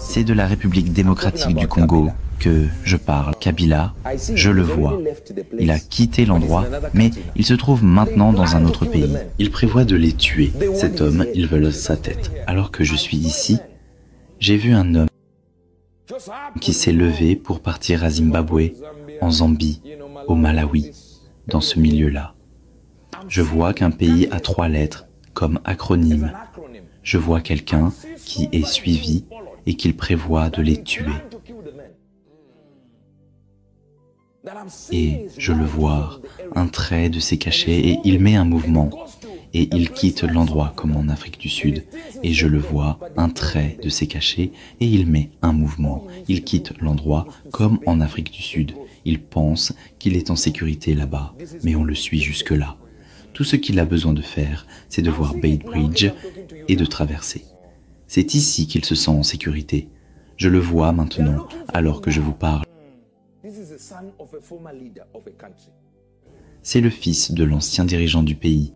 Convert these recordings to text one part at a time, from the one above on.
C'est de la République démocratique du Congo que je parle. Kabila, je le vois. Il a quitté l'endroit, mais il se trouve maintenant dans un autre pays. Il prévoit de les tuer. Cet homme, ils veulent sa tête. Alors que je suis ici, j'ai vu un homme qui s'est levé pour partir à Zimbabwe, en Zambie, au Malawi, dans ce milieu-là. Je vois qu'un pays a 3 lettres comme acronyme. Je vois quelqu'un qui est suivi et qu'il prévoit de les tuer. Et je le vois, un trait de ses cachets, et il met un mouvement, et il quitte l'endroit comme en Afrique du Sud. Et je le vois, un trait de ses cachets, et il met un mouvement. Il quitte l'endroit comme en Afrique du Sud. Il pense qu'il est en sécurité là-bas, mais on le suit jusque-là. Tout ce qu'il a besoin de faire, c'est de voir Beit Bridge et de traverser. C'est ici qu'il se sent en sécurité. Je le vois maintenant, alors que je vous parle. C'est le fils de l'ancien dirigeant du pays.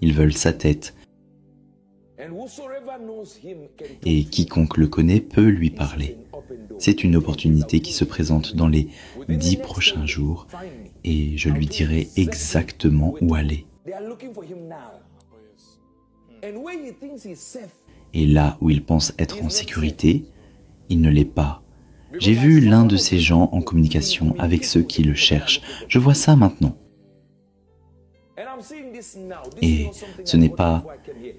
Ils veulent sa tête. Et quiconque le connaît peut lui parler. C'est une opportunité qui se présente dans les 10 prochains jours et je lui dirai exactement où aller. Et là où il pense être en sécurité, il ne l'est pas. J'ai vu l'un de ces gens en communication avec ceux qui le cherchent. Je vois ça maintenant. Et ce n'est pas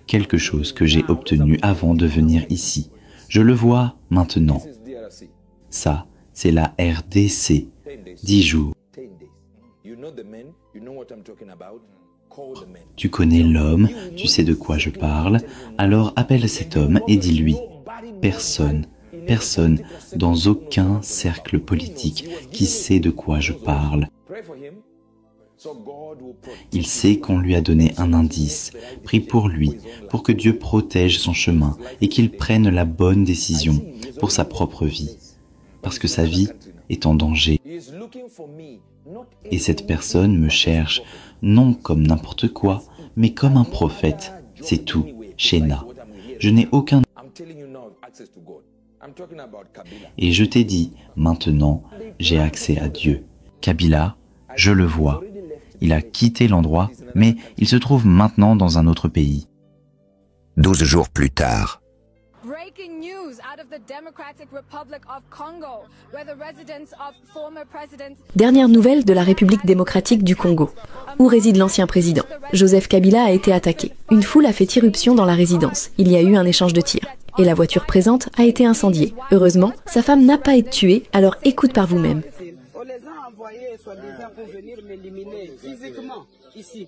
quelque chose que j'ai obtenu avant de venir ici. Je le vois maintenant. Ça, c'est la RDC. 10 jours. Tu connais l'homme, tu sais de quoi je parle, alors appelle cet homme et dis-lui, personne dans aucun cercle politique qui sait de quoi je parle. Il sait qu'on lui a donné un indice, prie pour lui, pour que Dieu protège son chemin et qu'il prenne la bonne décision pour sa propre vie, parce que sa vie est en danger. Et cette personne me cherche, non comme n'importe quoi, mais comme un prophète. C'est tout, Shena. Je n'ai aucun... Et je t'ai dit, maintenant, j'ai accès à Dieu. Kabila, je le vois. Il a quitté l'endroit, mais il se trouve maintenant dans un autre pays. 12 jours plus tard. Dernière nouvelle de la République démocratique du Congo, où réside l'ancien président. Joseph Kabila a été attaqué. Une foule a fait irruption dans la résidence. Il y a eu un échange de tirs. Et la voiture présente a été incendiée. Heureusement, sa femme n'a pas été tuée, alors écoute par vous-même. On les a envoyés soi-disant pour venir m'éliminer physiquement ici.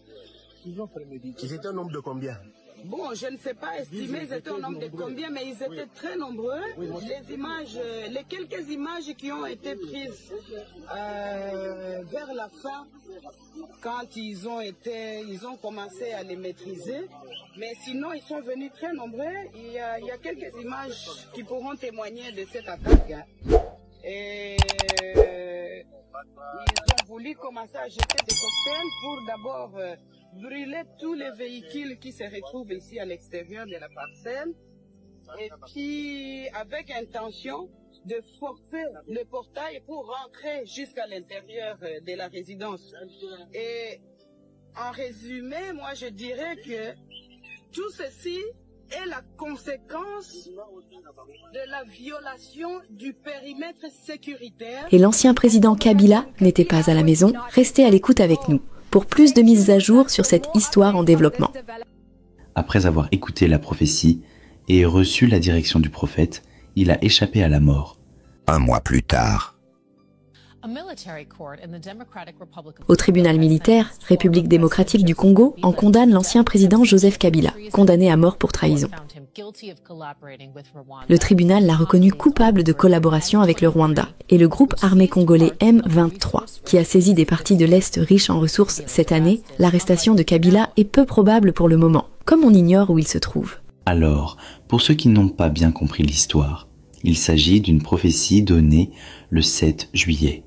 Ils étaient un nombre de combien? Bon, je ne sais pas estimer ils étaient un nombre de combien, mais ils étaient très nombreux. Les images, les quelques images qui ont été prises vers la fin, quand ils ont commencé à les maîtriser. Mais sinon, ils sont venus très nombreux. Il y a quelques images qui pourront témoigner de cette attaque. Et ils ont voulu commencer à jeter des cocktails pour d'abord brûler tous les véhicules qui se retrouvent ici à l'extérieur de la parcelle. Et puis, avec intention de forcer le portail pour rentrer jusqu'à l'intérieur de la résidence. Et en résumé, moi je dirais que tout ceci est la conséquence de la violation du périmètre sécuritaire. Et l'ancien président Kabila n'était pas à la maison, restez à l'écoute avec nous pour plus de mises à jour sur cette histoire en développement. Après avoir écouté la prophétie et reçu la direction du prophète, il a échappé à la mort. 1 mois plus tard. Au tribunal militaire, République démocratique du Congo, en condamne l'ancien président Joseph Kabila, condamné à mort pour trahison. Le tribunal l'a reconnu coupable de collaboration avec le Rwanda et le groupe armé congolais M23, qui a saisi des parties de l'Est riches en ressources cette année. L'arrestation de Kabila est peu probable pour le moment, comme on ignore où il se trouve. Alors, pour ceux qui n'ont pas bien compris l'histoire, il s'agit d'une prophétie donnée le 7 juillet.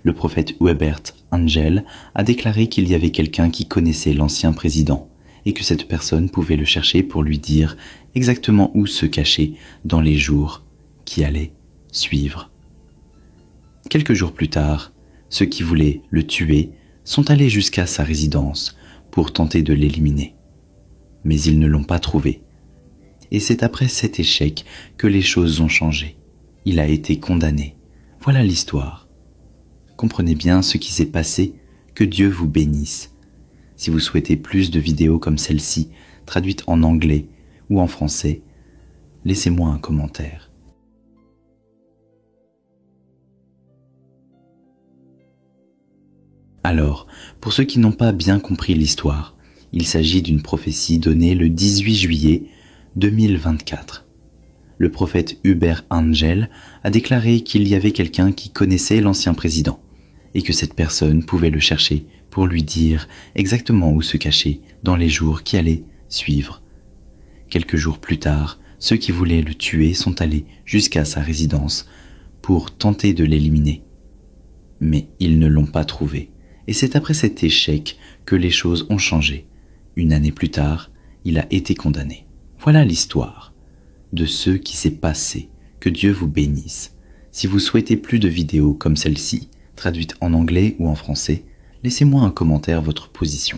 Le prophète Hubert Angel a déclaré qu'il y avait quelqu'un qui connaissait l'ancien président et que cette personne pouvait le chercher pour lui dire exactement où se cacher dans les jours qui allait suivre. Quelques jours plus tard, ceux qui voulaient le tuer sont allés jusqu'à sa résidence pour tenter de l'éliminer. Mais ils ne l'ont pas trouvé. Et c'est après cet échec que les choses ont changé. Il a été condamné. Voilà l'histoire. Comprenez bien ce qui s'est passé, que Dieu vous bénisse. Si vous souhaitez plus de vidéos comme celle-ci, traduites en anglais ou en français, laissez-moi un commentaire. Alors, pour ceux qui n'ont pas bien compris l'histoire, il s'agit d'une prophétie donnée le 18 juillet 2024. Le prophète Hubert Angel a déclaré qu'il y avait quelqu'un qui connaissait l'ancien président et que cette personne pouvait le chercher pour lui dire exactement où se cacher dans les jours qui allaient suivre. Quelques jours plus tard, ceux qui voulaient le tuer sont allés jusqu'à sa résidence pour tenter de l'éliminer. Mais ils ne l'ont pas trouvé. Et c'est après cet échec que les choses ont changé. Une année plus tard, il a été condamné. Voilà l'histoire de ce qui s'est passé. Que Dieu vous bénisse. Si vous souhaitez plus de vidéos comme celle-ci, traduites en anglais ou en français, laissez-moi un commentaire votre position.